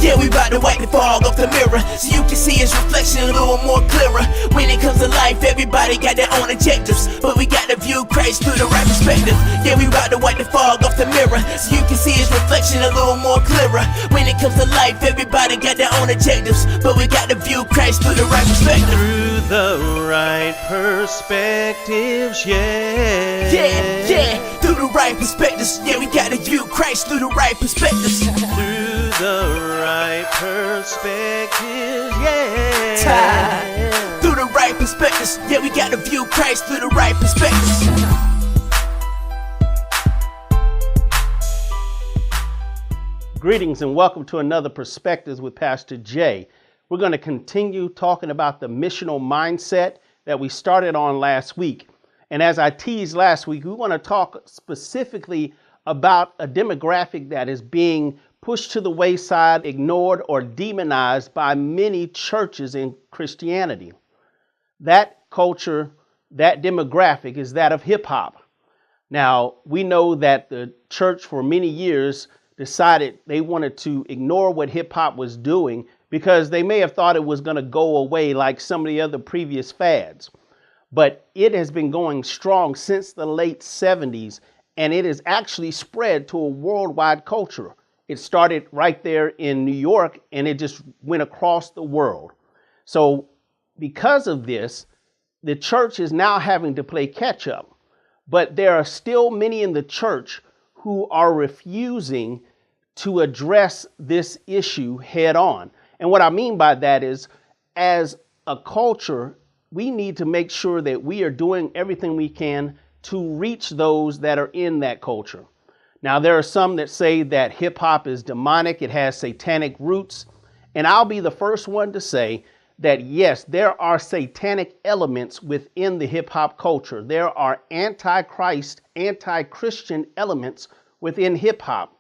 Yeah, we about to wipe the fog off the mirror so you can see his reflection a little more clearer. When it comes to life, everybody got their own objectives, but we got to view Christ through the right perspective. Yeah, we about to wipe the fog off the mirror so you can see his reflection a little more clearer. When it comes to life, everybody got their own objectives, but we got to view Christ through the right perspective. Through the right perspectives, yeah. Yeah, through the right perspectives. Yeah, we got to view Christ through the right perspectives. Through the right perspectives, yeah. Through the right perspectives. Yeah, we got to view Christ through the right perspectives. Greetings and welcome to another Perspectives with Pastor Jay. We're going to continue talking about the missional mindset that we started on last week. And as I teased last week, we want to talk specifically about a demographic that is being pushed to the wayside, ignored, or demonized by many churches in Christianity. That culture, that demographic is that of hip hop. Now, we know that the church for many years decided they wanted to ignore what hip hop was doing because they may have thought it was going to go away like some of the other previous fads. But it has been going strong since the late 70s, and it has actually spread to a worldwide culture. It started right there in New York, and it just went across the world. So because of this, the church is now having to play catch up. But there are still many in the church who are refusing to address this issue head on. And what I mean by that is, as a culture, we need to make sure that we are doing everything we can to reach those that are in that culture. Now, there are some that say that hip hop is demonic, it has satanic roots. And I'll be the first one to say that, yes, there are satanic elements within the hip hop culture. There are anti-Christ, anti-Christian elements within hip hop.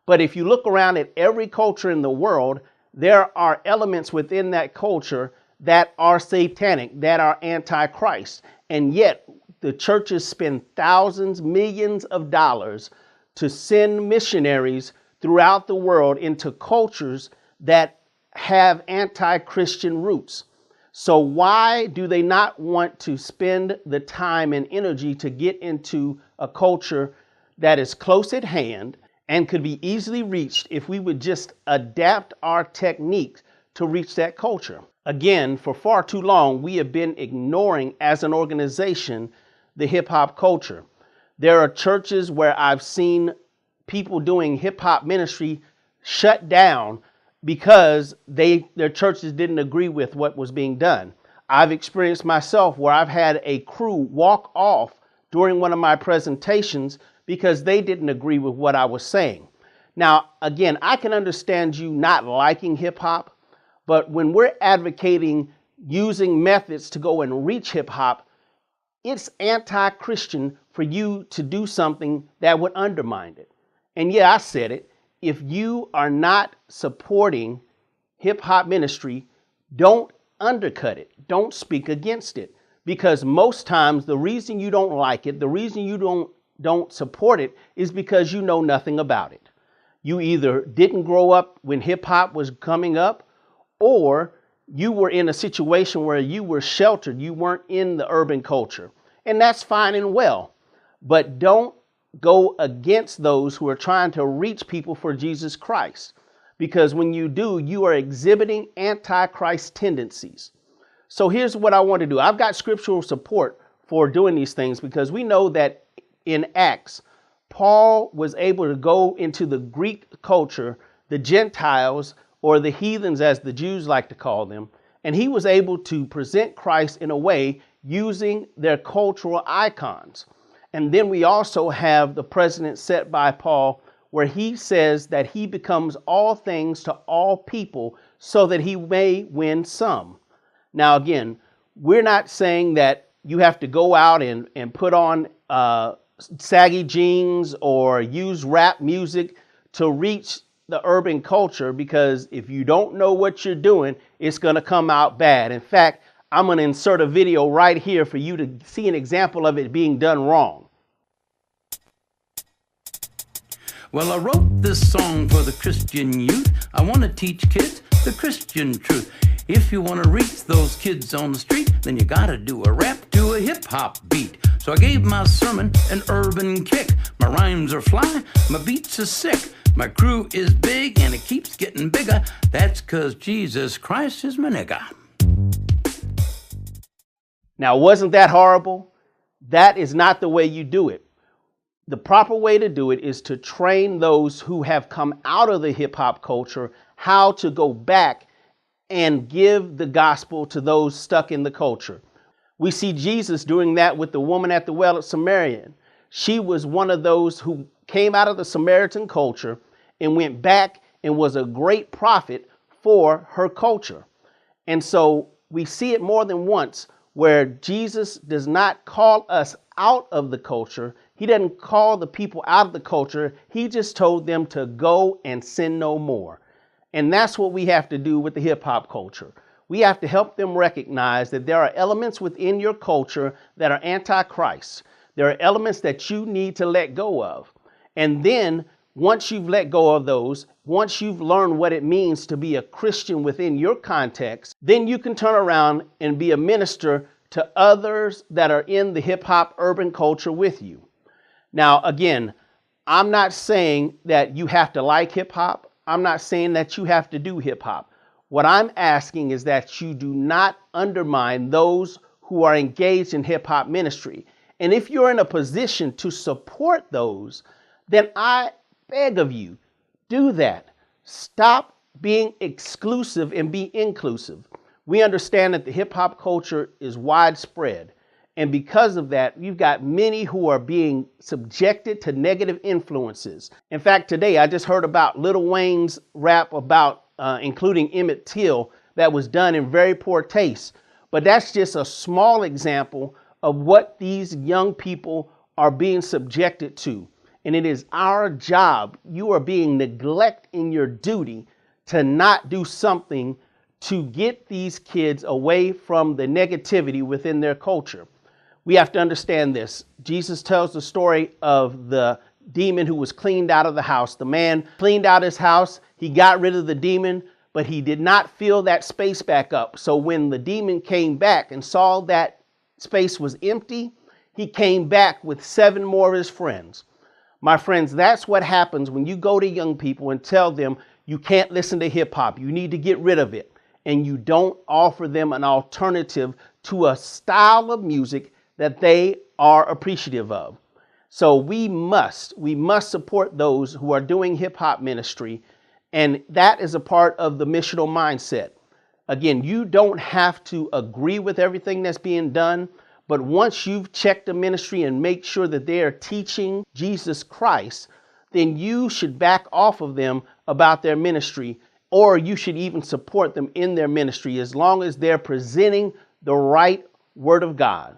But if you look around at every culture in the world, there are elements within that culture that are satanic, that are anti-Christ. And yet the churches spend thousands, millions of dollars to send missionaries throughout the world into cultures that have anti-Christian roots. So why do they not want to spend the time and energy to get into a culture that is close at hand and could be easily reached if we would just adapt our techniques to reach that culture? Again, for far too long, we have been ignoring as an organization the hip hop culture. There are churches where I've seen people doing hip hop ministry shut down because their churches didn't agree with what was being done. I've experienced myself where I've had a crew walk off during one of my presentations because they didn't agree with what I was saying. Now, again, I can understand you not liking hip hop, but when we're advocating using methods to go and reach hip hop, it's anti-Christian for you to do something that would undermine it. And yeah, I said it. If you are not supporting hip hop ministry, don't undercut it. Don't speak against it. Because most times the reason you don't like it, the reason you don't support it is because you know nothing about it. You either didn't grow up when hip hop was coming up, or you were in a situation where you were sheltered. You weren't in the urban culture. And that's fine and well. But don't go against those who are trying to reach people for Jesus Christ. Because when you do, you are exhibiting anti-Christ tendencies. So here's what I want to do. I've got scriptural support for doing these things because we know that in Acts, Paul was able to go into the Greek culture, the Gentiles, or the heathens as the Jews like to call them, and he was able to present Christ in a way using their cultural icons. And then we also have the precedent set by Paul where he says that he becomes all things to all people so that he may win some. Now, again, we're not saying that you have to go out and put on saggy jeans or use rap music to reach the urban culture, because if you don't know what you're doing, it's going to come out bad. In fact, I'm going to insert a video right here for you to see an example of it being done wrong. Well, I wrote this song for the Christian youth. I want to teach kids the Christian truth. If you want to reach those kids on the street, then you gotta do a rap to a hip-hop beat. So I gave my sermon an urban kick. My rhymes are fly, my beats are sick. My crew is big and it keeps getting bigger. That's 'cause Jesus Christ is my nigga. Now, wasn't that horrible? That is not the way you do it. The proper way to do it is to train those who have come out of the hip-hop culture how to go back and give the gospel to those stuck in the culture. We see Jesus doing that with the woman at the well at Samaria. She was one of those who came out of the Samaritan culture and went back and was a great prophet for her culture. And so we see it more than once where Jesus does not call us out of the culture. He doesn't call the people out of the culture. He just told them to go and sin no more. And that's what we have to do with the hip hop culture. We have to help them recognize that there are elements within your culture that are anti-Christ. There are elements that you need to let go of. And then once you've let go of those, once you've learned what it means to be a Christian within your context, then you can turn around and be a minister to others that are in the hip hop urban culture with you. Now, again, I'm not saying that you have to like hip hop. I'm not saying that you have to do hip hop. What I'm asking is that you do not undermine those who are engaged in hip hop ministry. And if you're in a position to support those, then I beg of you, do that. Stop being exclusive and be inclusive. We understand that the hip hop culture is widespread. And because of that, you've got many who are being subjected to negative influences. In fact, today I just heard about Lil Wayne's rap about including Emmett Till that was done in very poor taste. But that's just a small example of what these young people are being subjected to. And it is our job. You are being neglected in your duty to not do something to get these kids away from the negativity within their culture. We have to understand this. Jesus tells the story of the demon who was cleaned out of the house. The man cleaned out his house. He got rid of the demon, but he did not fill that space back up. So when the demon came back and saw that space was empty, he came back with 7 more of his friends. My friends, that's what happens when you go to young people and tell them you can't listen to hip hop. You need to get rid of it. And you don't offer them an alternative to a style of music that they are appreciative of. So we must support those who are doing hip hop ministry. And that is a part of the missional mindset. Again, you don't have to agree with everything that's being done, but once you've checked the ministry and make sure that they are teaching Jesus Christ, then you should back off of them about their ministry, or you should even support them in their ministry as long as they're presenting the right word of God.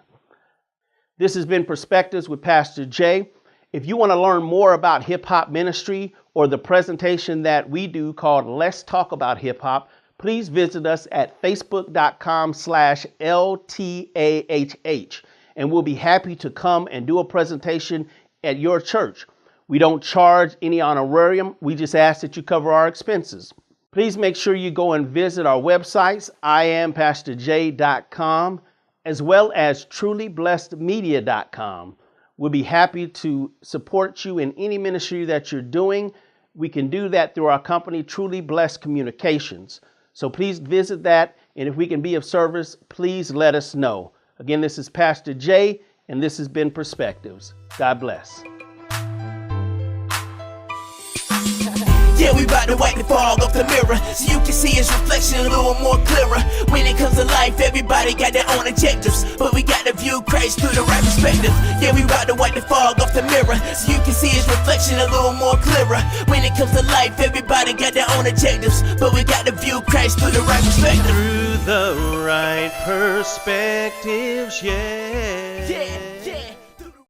This has been Perspectives with Pastor Jay. If you want to learn more about hip hop ministry or the presentation that we do called Let's Talk About Hip Hop, please visit us at facebook.com/LTAHH, and we'll be happy to come and do a presentation at your church. We don't charge any honorarium. We just ask that you cover our expenses. Please make sure you go and visit our websites, iampastorj.com, as well as trulyblessedmedia.com. We'll be happy to support you in any ministry that you're doing. We can do that through our company, Truly Blessed Communications. So please visit that, and if we can be of service, please let us know. Again, this is Pastor Jay, and this has been Perspectives. God bless. Yeah, we bout to wipe the fog off the mirror so you can see his reflection a little more clearer. When it comes to life, everybody got their own objectives, but we got to view Christ through the right perspective. Yeah, we bout to wipe the fog off the mirror so you can see his reflection a little more clearer. When it comes to life, everybody got their own objectives, but we got to view Christ through the right perspective. Through the right perspectives, yeah.